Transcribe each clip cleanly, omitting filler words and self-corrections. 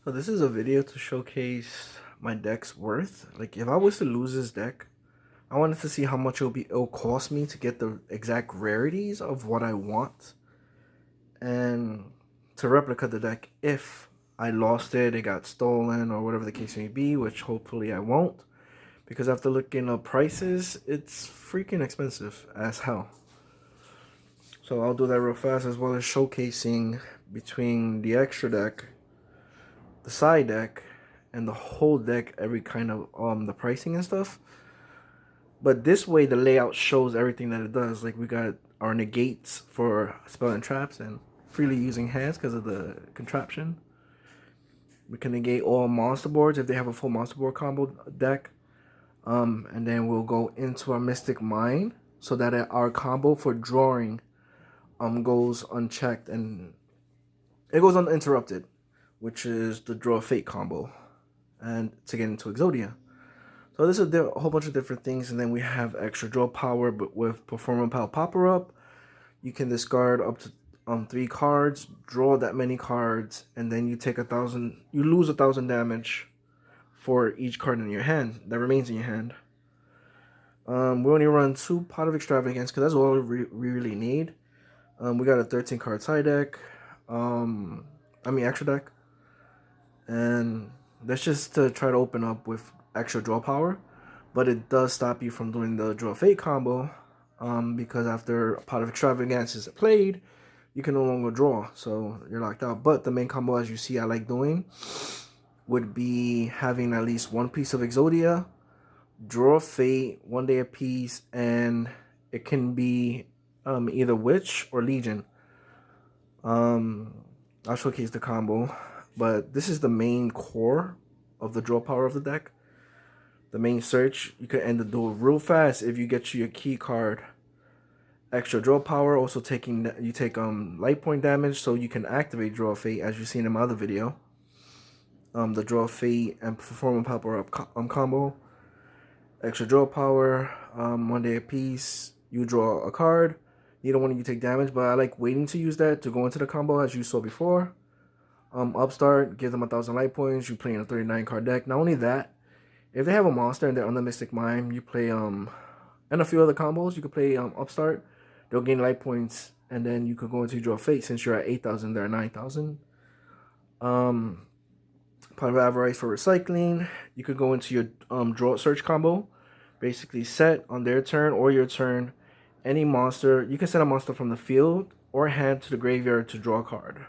So this is a video to showcase my deck's worth. Like if I was to lose this deck, I wanted to see how much it'll cost me to get the exact rarities of what I want and to replicate the deck if I lost it, it got stolen or whatever the case may be, which hopefully I won't. Because after looking up prices, it's freaking expensive as hell. So I'll do that real fast, as well as showcasing between the extra deck, the side deck, and the whole deck, every kind of the pricing and stuff. But this way the layout shows everything that it does. Like we got our negates for spell and traps and freely using hands because of the contraption. We can negate all monster boards if they have a full monster board combo deck. And then we'll go into our Mystic Mine so that our combo for drawing goes unchecked and it goes uninterrupted, which is the Draw Fate combo, and to get into Exodia. So this is a whole bunch of different things, and then we have extra draw power, but with Performance Power Popper Up, you can discard up to 3 cards, draw that many cards, and then you take 1,000. You lose 1,000 damage for each card in your hand that remains in your hand. We only run 2 Pot of Extravagance because that's all we really need. We got a 13 card side deck. Extra deck. And that's just to try to open up with extra draw power. But it does stop you from doing the Draw Fate combo. Because after a Pot of Extravagance is played, you can no longer draw. So you're locked out. But the main combo, as you see, I like doing would be having at least 1 piece of Exodia, Draw Fate, 1 day a piece, and it can be either Witch or Legion. I'll showcase the combo, but this is the main core of the draw power of the deck. The main search, you could end the duel real fast if you get your key card. Extra draw power, also you take light point damage, so you can activate Draw Fate as you've seen in my other video. The Draw Fate and Performance Power Up combo. Extra draw power, 1 day a piece. You draw a card. Neither one of you take damage, but I like waiting to use that to go into the combo as you saw before. Upstart, give them 1,000 light points. You play in a 39 card deck. Not only that, if they have a monster and they're on the Mystic Mime, you play and a few other combos. You could play Upstart. They'll gain light points, and then you could go into Draw Fate since you're at 8,000. They're at 9,000. Part of Avarice for recycling. You could go into your draw search combo. Basically set on their turn or your turn any monster. You can send a monster from the field or hand to the graveyard to draw a card.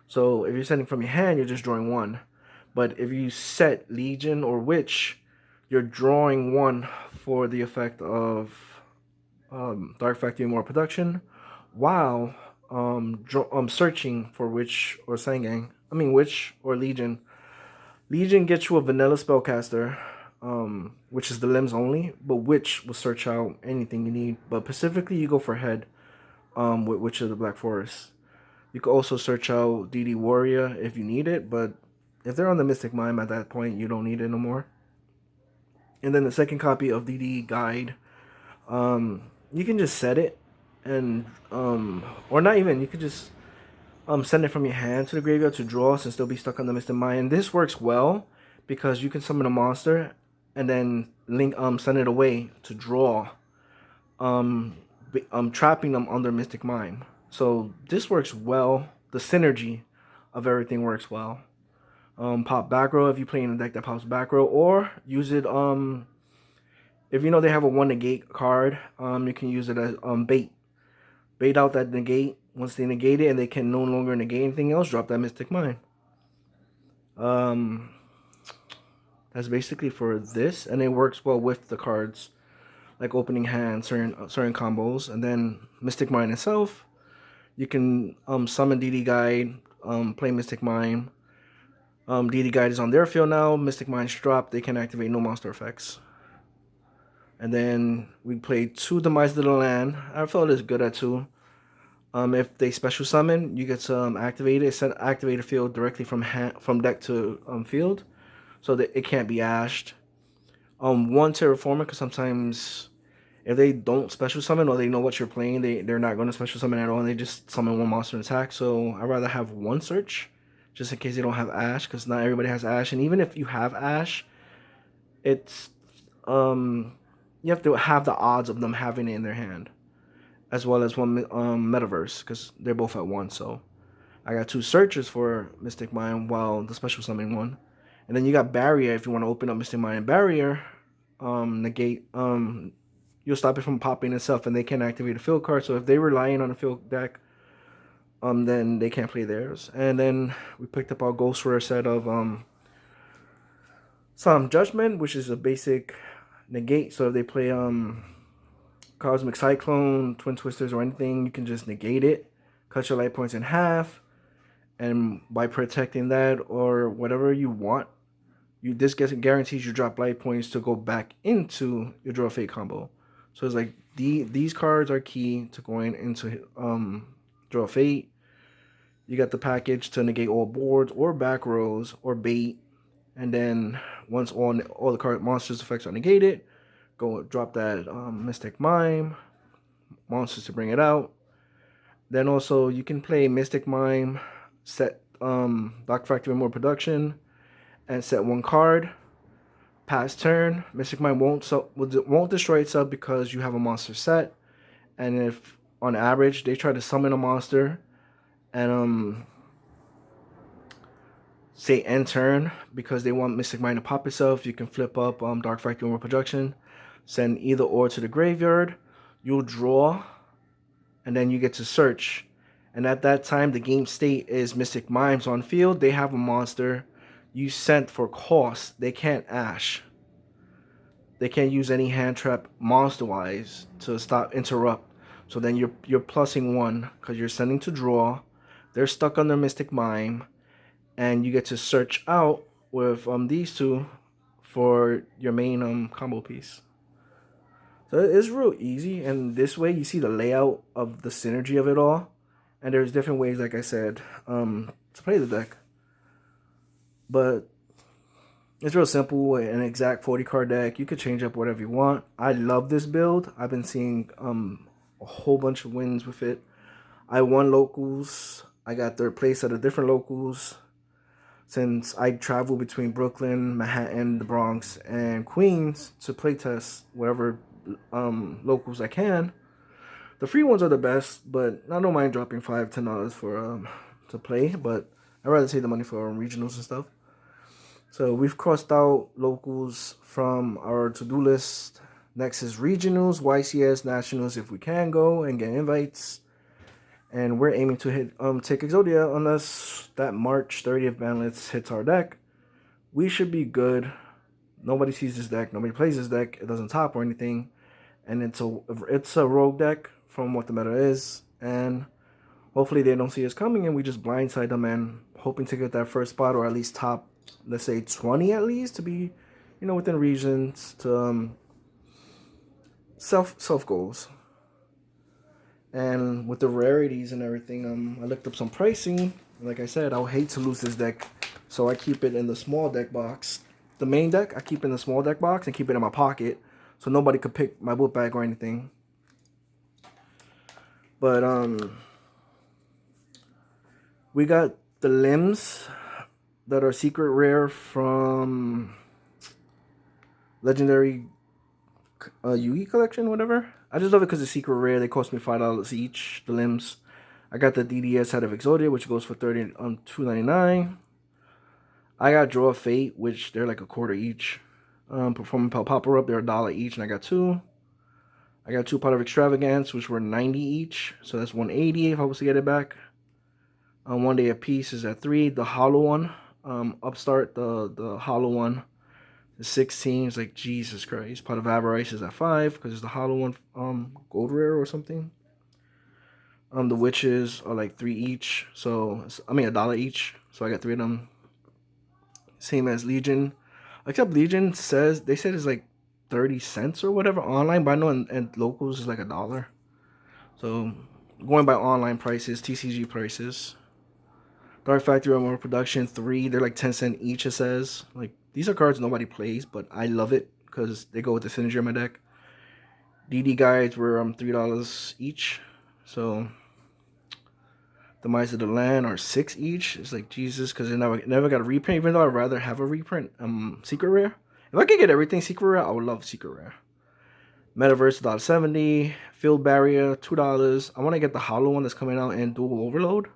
So if you're sending from your hand, you're just drawing 1. But if you set Legion or Witch, you're drawing 1 for the effect of Dark Factory more production, while searching for Witch or Sangang. Witch or Legion. Legion gets you a vanilla spellcaster, which is the limbs only, but Witch will search out anything you need. But specifically, you go for head with Witch of the Black Forest. You can also search out DD Warrior if you need it, but if they're on the Mystic Mime at that point, you don't need it no more. And then the second copy of DD Guide, you can just set it, and or not even, you could just send it from your hand to the graveyard to draw since they'll be stuck on the Mystic Mine. And this works well because you can summon a monster and then send it away to draw, trapping them under Mystic Mine. So this works well. The synergy of everything works well. Pop back row if you play in a deck that pops back row, or use it if you know they have a 1 negate card, you can use it as bait. Bait out that negate. Once they negate it and they can no longer negate anything else, drop that Mystic Mine. That's basically for this, and it works well with the cards, like opening hand, certain combos, and then Mystic Mine itself. You can summon DD Guide, play Mystic Mine. DD Guide is on their field now. Mystic Mine's dropped. They can activate no monster effects. And then we played 2 Demise to the Land. I felt it's good at 2. If they special summon, you get to activate it. Send activated field directly from deck to field, so that it can't be ashed. 1 Terraformer, because sometimes if they don't special summon or they know what you're playing, they're not going to special summon at all, and they just summon 1 monster and attack. So I'd rather have 1 search just in case they don't have Ash, because not everybody has Ash. And even if you have Ash, it's you have to have the odds of them having it in their hand, as well as one Metaverse, because they're both at one. So I got two searches for Mystic Mine, while the special summon one, and then you got Barrier. If you want to open up Mystic Mine and Barrier, negate you'll stop it from popping itself, and they can activate a field card. So if they're relying on a field deck, then they can't play theirs. And then we picked up our Ghost Rare set of some Judgment, which is a basic negate. So if they play Cosmic Cyclone, Twin Twisters, or anything, you can just negate it, cut your life points in half, and by protecting that or whatever you want, this guarantees you drop life points to go back into your Draw Fate combo. So it's like these cards are key to going into Draw Fate. You got the package to negate all boards or back rows or bait, and then once all the card monsters effects are negated, go drop that Mystic Mime monsters to bring it out. Then also you can play Mystic Mime, set Doc Factory more production, and set one card. Pass turn, Mystic Mime won't destroy itself because you have a monster set. And if on average they try to summon a monster and say end turn because they want Mystic Mine to pop itself, you can flip up Dark Factory more production, send either or to the graveyard. You'll draw, and then you get to search. And at that time, the game state is Mystic Mimes on field. They have a monster. You sent for cost. They can't Ash. They can't use any hand trap monster-wise to interrupt. So then you're plussing one because you're sending to draw. They're stuck on their Mystic Mime, and you get to search out with these two for your main combo piece. So it's real easy, and this way you see the layout of the synergy of it all. And there's different ways, like I said, to play the deck. But it's real simple, an exact 40 card deck. You could change up whatever you want. I love this build. I've been seeing a whole bunch of wins with it. I won locals. I got third place at a different locals. Since I travel between Brooklyn, Manhattan, the Bronx, and Queens to playtest whatever locals I can. The free ones are the best, but I don't mind dropping $5-10 for to play. But I'd rather save the money for regionals and stuff. So we've crossed out locals from our to-do list. Next is regionals, YCS, nationals if we can go and get invites. And we're aiming to hit take Exodia unless that March 30th ban list hits our deck. We should be good. Nobody sees this deck. Nobody plays this deck. It doesn't top or anything. And it's a rogue deck from what the meta is. And hopefully they don't see us coming and we just blindside them and hoping to get that first spot or at least top, let's say 20 at least to be, within regions to self goals. And with the rarities and everything, I looked up some pricing. Like I said, I would hate to lose this deck, so I keep it in the small deck box. The main deck, I keep in the small deck box and keep it in my pocket, so nobody could pick my book bag or anything. But we got the limbs that are secret rare from Legendary UE collection, whatever. I just love it because it's secret rare. They cost me $5 each, the limbs. I got the DDS out of Exodia, which goes for $2.99. I got Draw Fate, which they're like a quarter each. Performing Pop-Up Up, they're $1 each, and I got two. I got two Pot of Extravagance, which were $90 each, so that's $180 if I was to get it back. One Day a Piece is at $3. The hollow one, Upstart, the hollow one, the 16 is like Jesus Christ. Pot of Avarice is at $5 because it's the hollow one, gold rare or something. The witches are like $3 each, so $1 each. So I got 3 of them. Same as Legion, except Legion said it's like 30 cents or whatever online, but I know in locals is like $1. So going by online prices, TCG prices. Dark Factory Armor Production 3, they're like 10 cents each. It says like these are cards nobody plays, but I love it because they go with the synergy of my deck. DD guides were $3 each, so The Mice of the Land are 6 each. It's like Jesus, because they never got a reprint. Even though I'd rather have a reprint. Secret rare. If I could get everything secret rare, I would love secret rare. Metaverse $1.70. Field Barrier $2. I want to get the hollow one that's coming out in Dual Overload.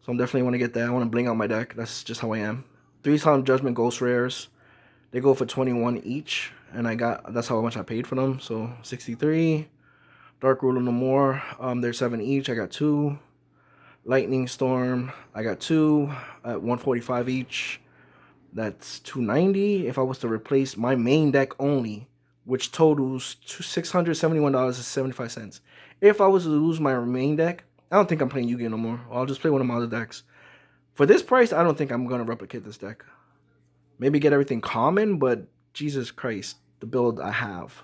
So I'm definitely want to get that. I want to bling out my deck. That's just how I am. 3 Solemn Judgment Ghost Rares. They go for 21 each, and that's how much I paid for them. So 63. Dark Ruler No More. They're 7 each. I got 2. Lightning Storm. I got 2 at 145 each. That's 290. If I was to replace my main deck only, which totals to $671.75. If I was to lose my main deck, I don't think I'm playing Yu-Gi-Oh no more. I'll just play one of my other decks. For this price, I don't think I'm gonna replicate this deck. Maybe get everything common, but Jesus Christ, the build I have.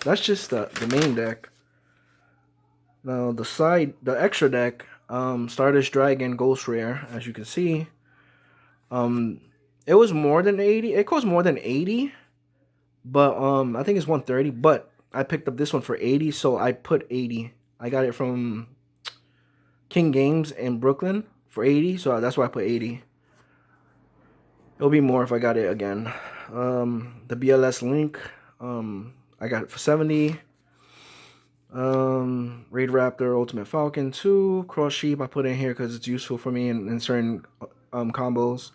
That's just the main deck. Now the extra deck, Stardust Dragon Ghost Rare, as you can see. It was more than 80. It cost more than 80, but I think it's 130. But I picked up this one for 80, so I put 80. I got it from King Games in Brooklyn for 80, so that's why I put 80. It'll be more if I got it again. The BLS Link, I got it for 70. Raid Raptor Ultimate Falcon 2. Cross Sheep I put in here because it's useful for me in certain combos.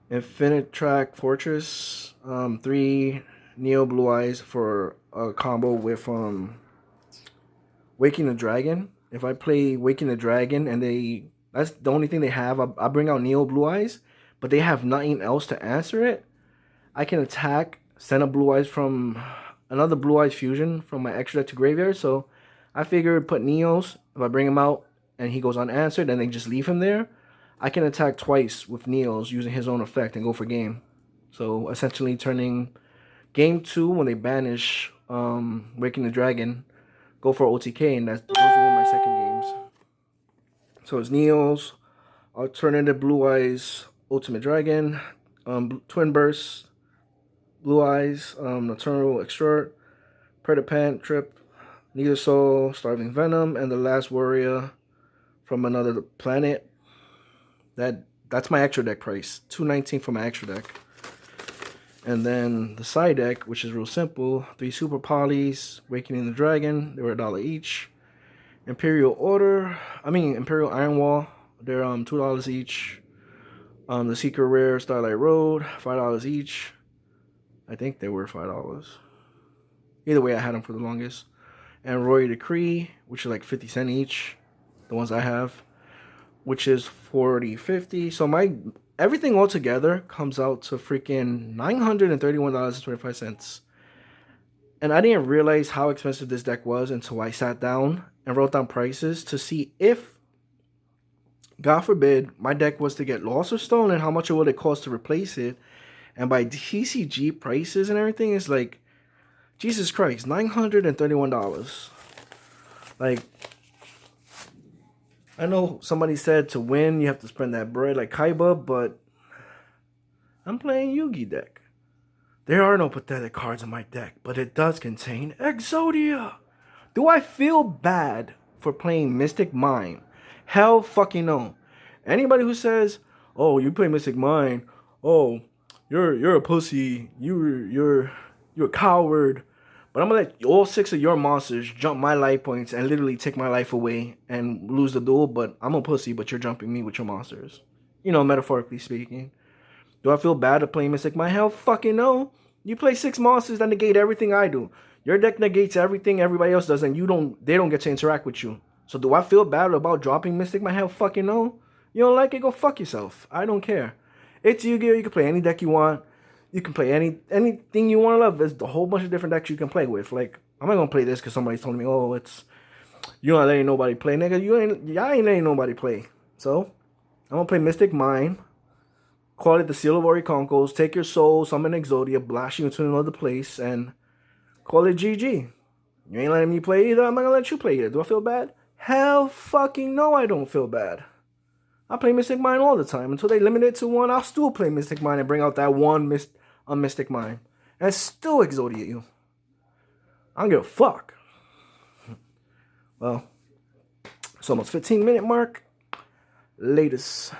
Infinite Track Fortress 3. Neo Blue Eyes for a combo with Waking the Dragon. If I play Waking the Dragon and that's the only thing they have, I bring out Neo Blue Eyes, but they have nothing else to answer it. I can attack, send a Blue Eyes from another Blue Eyes fusion from my extra deck to graveyard. So I figured put Neos. If I bring him out and he goes unanswered, then they just leave him there. I can attack twice with Neos using his own effect and go for game. So essentially turning game 2 when they banish Waking the Dragon, go for OTK, and those are one of my second games. So it's Neos, Alternative Blue Eyes, Ultimate Dragon, Twin Burst, Blue Eyes, Nocturnal Extort, Predapant, Trip, Neither Soul, Starving Venom, and the Last Warrior from Another Planet. That's my extra deck price. $219 for my extra deck. And then the side deck, which is real simple. 3 Super Polys, Awakening the Dragon. They were $1 each. Imperial Iron Wall. They're $2 each. The Secret Rare Starlight Road, $5 each. I think they were $5. Either way, I had them for the longest. And Royal Decree, which is like 50 cents each. The ones I have, which is 40, 50. So everything all together comes out to freaking $931.25. And I didn't realize how expensive this deck was until I sat down and wrote down prices to see if, God forbid, my deck was to get lost or stolen, how much it would cost to replace it. And by TCG prices and everything, it's like, Jesus Christ, $931. Like, I know somebody said to win, you have to spend that bread like Kaiba, but I'm playing Yu-Gi deck. There are no pathetic cards in my deck, but it does contain Exodia. Do I feel bad for playing Mystic Mine? Hell fucking no. Anybody who says, "Oh, you play Mystic Mine, oh, you're a pussy, you're a coward," but I'm gonna let all 6 of your monsters jump my life points and literally take my life away and lose the duel, but I'm a pussy, but you're jumping me with your monsters. You know, metaphorically speaking. Do I feel bad to play Mystic Mine? Hell fucking no. You play 6 monsters that negate everything I do. Your deck negates everything everybody else does, and they don't get to interact with you. So do I feel bad about dropping Mystic Mine? Hell fucking no. You don't like it? Go fuck yourself. I don't care. It's Yu-Gi-Oh! You can play any deck you want. You can play anything you want to love. There's a whole bunch of different decks you can play with. Like, I'm not gonna play this because somebody's telling me, "Oh, you're not letting nobody play, nigga." Y'all ain't letting nobody play. So I'm gonna play Mystic Mine. Call it the Seal of Oriconcos. Take your soul, summon Exodia, blast you into another place, and call it GG. You ain't letting me play either. I'm not gonna let you play either. Do I feel bad? Hell fucking no, I don't feel bad. I play Mystic Mine all the time. Until they limit it to 1, I'll still play Mystic Mine and bring out that one Mystic Mine. And still Exodia you. I don't give a fuck. Well, it's almost 15-minute mark. Latest.